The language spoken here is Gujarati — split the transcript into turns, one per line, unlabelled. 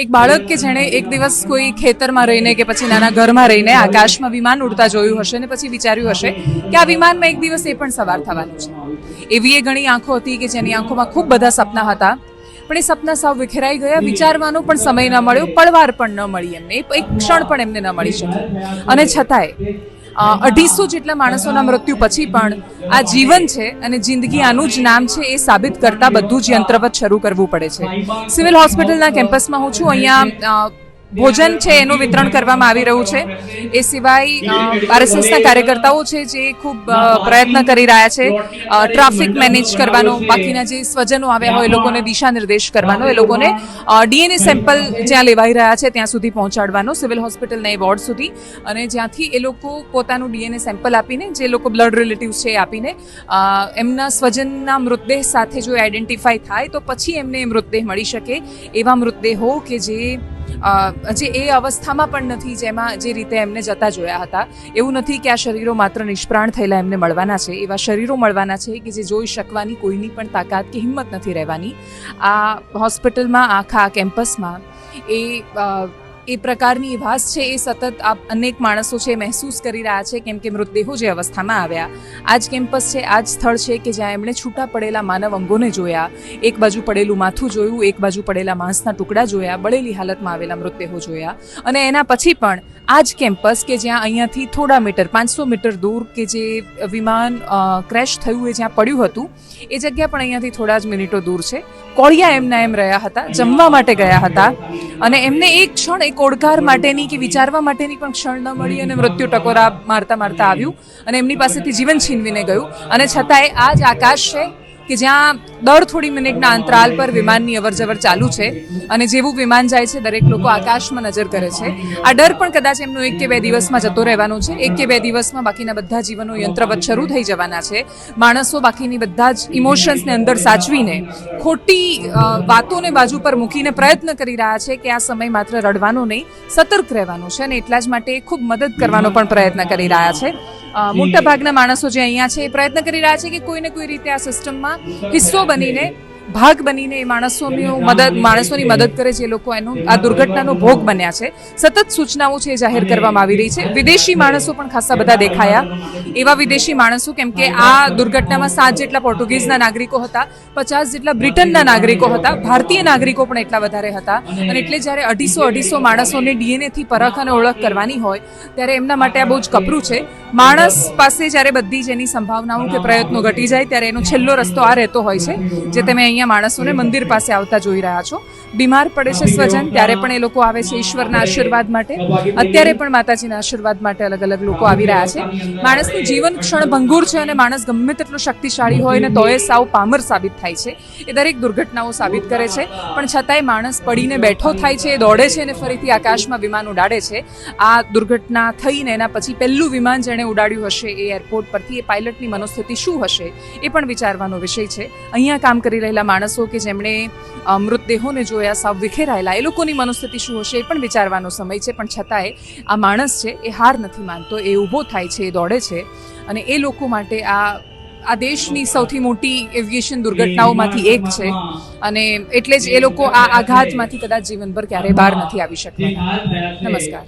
એક બાળક કે જેણે એક દિવસ કોઈ ખેતરમાં રહીને કે પછી નાના ઘરમાં રહીને આકાશમાં વિમાન ઉડતા જોયું હશે ને પછી વિચાર્યું હશે કે આ વિમાનમાં એક દિવસ એ પણ સવાર થવાનું છે. એવી એ ઘણી આંખો હતી કે જેની આંખોમાં ખૂબ બધા સપના હતા, પણ એ સપના સાવ વિખેરાઈ ગયા. વિચારવાનો પણ સમય ન મળ્યો, પળવાર પણ ન મળી એમને, એક ક્ષણ પણ એમને ન મળી શકી. અને છતાંય 250 જેટલા માણસોના મૃત્યુ પછી પણ આ જીવન છે અને જિંદગી આનું જ નામ છે એ સાબિત કરતા બધું જ યંત્રવત શરૂ કરવું પડે છે. સિવિલ હોસ્પિટલના કેમ્પસમાં હું છું. અહીંયા ભોજન છે એનું વિતરણ કરવામાં આવી રહ્યું છે. એ સિવાય આરએસએસના કાર્યકર્તાઓ છે જે ખૂબ પ્રયત્ન કરી રહ્યા છે ટ્રાફિક મેનેજ કરવાનો, બાકીના જે સ્વજનો આવ્યા હોય એ લોકોને દિશા નિર્દેશ કરવાનો, એ લોકોને ડીએનએ સેમ્પલ જ્યાં લેવાઈ રહ્યા છે ત્યાં સુધી પહોંચાડવાનો, સિવિલ હોસ્પિટલના એ વોર્ડ સુધી, અને જ્યાંથી એ લોકો પોતાનું ડીએનએ સેમ્પલ આપીને, જે લોકો બ્લડ રિલેટિવ્સ છે એ આપીને એમના સ્વજનના મૃતદેહ સાથે જો આઈડેન્ટિફાઈ થાય તો પછી એમને એ મૃતદેહ મળી શકે. એવા મૃતદેહો કે જે એ અવસ્થામાં પણ નથી જેમાં જે રીતે એમને જતા જોયા હતા. એવું નથી કે આ શરીરો માત્ર નિષ્પ્રાણ થયેલા એમને મળવાના છે, એવા શરીરો મળવાના છે કે જે જોઈ શકવાની કોઈની પણ તાકાત કે હિંમત નથી રહેવાની. આ હોસ્પિટલમાં, આખા કેમ્પસમાં એ પ્રકારની વાસ છે એ સતત અનેક માણસો છે મહેસૂસ કરી રહ્યા છે, કેમ કે મૃતદેહો જે અવસ્થામાં આવ્યા, આ જ કેમ્પસ છે, આ જ સ્થળ છે કે જ્યાં એમણે છૂટા પડેલા માનવ અંગોને જોયા, એક બાજુ પડેલું માથું જોયું, એક બાજુ પડેલા માંસના ટુકડા જોયા, બળેલી હાલતમાં આવેલા મૃતદેહો જોયા. અને એના પછી પણ આ જ કેમ્પસ કે જ્યાં અહીંયાથી થોડા મીટર, 500 મીટર દૂર કે જે વિમાન ક્રેશ થયું એ જ્યાં પડ્યું હતું, એ જગ્યા પણ અહીંયાથી થોડા જ મિનિટો દૂર છે. કોળિયા એમના એમ રહ્યા હતા, જમવા માટે ગયા હતા, અને એમને એક ક્ષણ, એક ઓડકાર માટેની કે વિચારવા માટેની પણ ક્ષણ ન મળી, અને મૃત્યુ ટકોરા મારતા મારતા આવ્યું અને એમની પાસેથી જીવન છીનવીને ગયું. અને છતાંય આ જ આકાશ છે કે જ્યાં દર થોડી મિનિટના અંતરાલ પર વિમાનની અવરજવર ચાલુ છે, અને જેવું વિમાન જાય છે દરેક લોકો આકાશમાં નજર કરે છે. આ ડર પણ કદાચ એમનો 1 કે 2 દિવસમાં જતો રહેવાનો છે. 1 કે 2 દિવસમાં બાકીના બધા જીવનો યંત્રવત શરૂ થઈ જવાના છે. માણસો બાકીની બધા જ ઇમોશન્સને અંદર સાચવીને, ખોટી વાતોને બાજુ પર મૂકીને પ્રયત્ન કરી રહ્યા છે કે આ સમય માત્ર રડવાનો નહીં, સતર્ક રહેવાનો છે, અને એટલા જ માટે ખૂબ મદદ કરવાનો પણ પ્રયત્ન કરી રહ્યા છે. મોટા ભાગના માણસો જે અહીંયા છે એ પ્રયત્ન કરી રહ્યા છે કે કોઈને કોઈ રીતે આ સિસ્ટમમાં હિસ્સો બનીને, ભાગ બનીને એ માણસોની મદદ કરે જે લોકો આ દુર્ઘટનાનો ભોગ બન્યા છે. સતત સૂચનાઓ છે એ જાહેર કરવામાં આવી રહી છે. વિદેશી માણસો પણ ખાસા બધા દેખાયા. એવા વિદેશી માણસો, કેમ કે આ દુર્ઘટનામાં 7 જેટલા પોર્ટુગીઝના નાગરિકો હતા, 50 જેટલા બ્રિટનના નાગરિકો હતા, ભારતીય નાગરિકો પણ એટલા વધારે હતા. અને એટલે જ્યારે 250 માણસોને ડીએનએથી પરખ અને ઓળખ કરવાની હોય ત્યારે એમના માટે આ બહુ જ કપરું છે. માણસ પાસે જ્યારે બધી જ એની સંભાવનાઓ કે પ્રયત્નો ઘટી જાય ત્યારે એનો છેલ્લો રસ્તો આ રહેતો હોય છે, જે તમે અહીંયા માણસોને મંદિર પાસે આવતા જોઈ રહ્યા છો. બીમાર પડે છે સ્વજન ત્યારે પણ એ લોકો આવે છે ઈશ્વરના આશીર્વાદ માટે. અત્યારે પણ માતાજીના આશીર્વાદ માટે અલગ અલગ લોકો આવી રહ્યા છે. માણસનું જીવન ક્ષણભંગુર છે, અને માણસ ગમે તેટલો શક્તિશાળી હોય ને તોય સાવ પામર સાબિત થાય છે. એ દરેક દુર્ઘટનાઓ સાબિત કરે છે, પણ છતાંય માણસ પડીને બેઠો થાય છે, દોડે છે અને ફરીથી આકાશમાં વિમાન ઉડાડે છે. આ દુર્ઘટના થઈને એના પછી પહેલું વિમાન જેણે ઉડાડ્યું હશે એ એરપોર્ટ પરથી, એ પાયલટની મનોસ્થિતિ શું હશે એ પણ વિચારવાનો વિષય છે. અહીંયા કામ કરી રહેલા માણસો કે જેમણે મૃતદેહોને જોયા સાવ વિખેરાયેલા, એ લોકોની મનોસ્થિતિ શું હશે એ પણ વિચારવાનો સમય છે. પણ છતાંય આ માણસ છે એ હાર નથી માનતો, એ ઊભો થાય છે, એ દોડે છે, અને એ લોકો માટે આ દેશની સૌથી મોટી એવિએશન દુર્ઘટનાઓમાંથી એક છે. અને એટલે જ એ લોકો આ આઘાતમાંથી કદાચ જીવનભર ક્યારેય બહાર નથી આવી શકવાના. નમસ્કાર.